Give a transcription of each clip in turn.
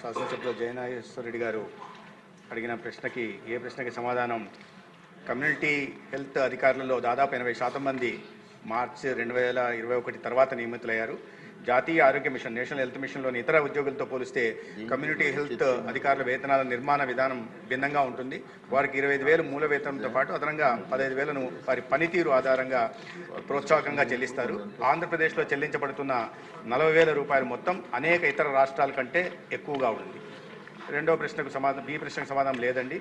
శాసనసభ్యులు జయనాగేశ్వర రెడ్డి గారు అడిగిన ప్రశ్నకి సమాధానం, కమ్యూనిటీ హెల్త్ అధికారులలో దాదాపు 80% మంది మార్చి 2021 తర్వాత నియమితులయ్యారు. జాతీయ ఆరోగ్య మిషన్, నేషనల్ హెల్త్ మిషన్లోని ఇతర ఉద్యోగులతో పోలిస్తే కమ్యూనిటీ హెల్త్ అధికారుల వేతనాల నిర్మాణ విధానం భిన్నంగా ఉంటుంది. వారికి 25,000 మూల వేతనంతో పాటు అదనంగా 15,000ను వారి పనితీరు ఆధారంగా ప్రోత్సాహకంగా చెల్లిస్తారు. ఆంధ్రప్రదేశ్లో చెల్లించబడుతున్న 40,000 రూపాయలు మొత్తం అనేక ఇతర రాష్ట్రాల కంటే ఎక్కువగా ఉంది. రెండో ప్రశ్నకు సమాధానం, బి ప్రశ్నకు సమాధానం లేదండి.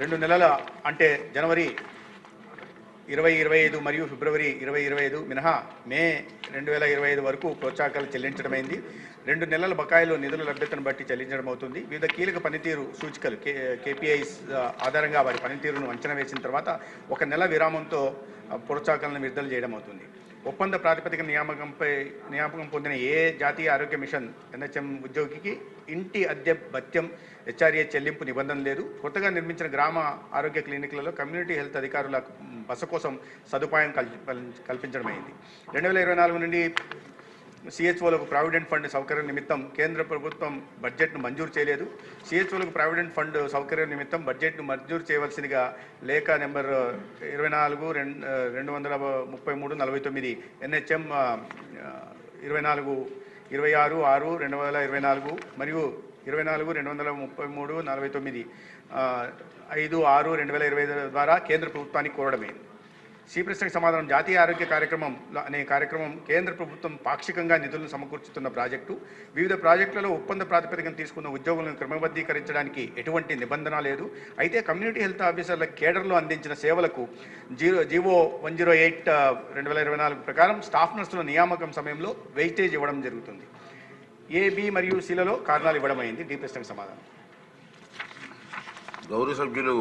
2 నెలల అంటే జనవరి 2025 మరియు ఫిబ్రవరి 2025 మినహా మే 2025 వరకు ప్రోత్సాహకాలు చెల్లించడమైంది. 2 నెలల బకాయిలు నిధుల లభ్యతను బట్టి చెల్లించడం అవుతుంది. వివిధ కీలక పనితీరు సూచికలు KPIs ఆధారంగా వారి పనితీరును అంచనా వేసిన తర్వాత 1 నెల విరామంతో ప్రోత్సాహకాలను విడుదల చేయడం అవుతుంది. ఒప్పంద ప్రాతిపదిక నియామకం పొందిన ఏ జాతీయ ఆరోగ్య మిషన్ NHM ఉద్యోగికి ఇంటి అద్దె భత్యం HRA చెల్లింపు నిబంధన లేదు. కొత్తగా నిర్మించిన గ్రామ ఆరోగ్య క్లినిక్లలో కమ్యూనిటీ హెల్త్ అధికారుల బస కోసం సదుపాయం కల్పించడమైంది. 2024 నుండి CHOలకు ప్రావిడెంట్ ఫండ్ సౌకర్యం నిమిత్తం కేంద్ర ప్రభుత్వం బడ్జెట్ను మంజూరు చేయలేదు. CHOలకు ప్రావిడెంట్ ఫండ్ సౌకర్యం నిమిత్తం బడ్జెట్ను మంజూరు చేయవలసిందిగా లేఖ నెంబర్ 24/233/49 NHM 24/26/2024 మరియు 24/233/49 5/6/2025 ద్వారా కేంద్ర ప్రభుత్వానికి కోరడమైంది. సి ప్రశ్నకు సమాధానం, జాతీయ ఆరోగ్య కార్యక్రమం అనే కార్యక్రమం కేంద్ర ప్రభుత్వం పాక్షికంగా నిధులను సమకూర్చుతున్న ప్రాజెక్టు. వివిధ ప్రాజెక్టులలో ఒప్పంద ప్రాతిపదికన తీసుకున్న ఉద్యోగులను క్రమబద్ధీకరించడానికి ఎటువంటి నిబంధన లేదు. అయితే కమ్యూనిటీ హెల్త్ ఆఫీసర్ల కేడర్లో అందించిన సేవలకు జీవో 108/2024 ప్రకారం స్టాఫ్ నర్సుల నియామకం సమయంలో వెయిటేజ్ ఇవ్వడం జరుగుతుంది. A, B మరియు Cలలో కారణాలు ఇవ్వడమైంది. డి ప్రశ్నకు సమాధానం. గౌరవ సభ్యులు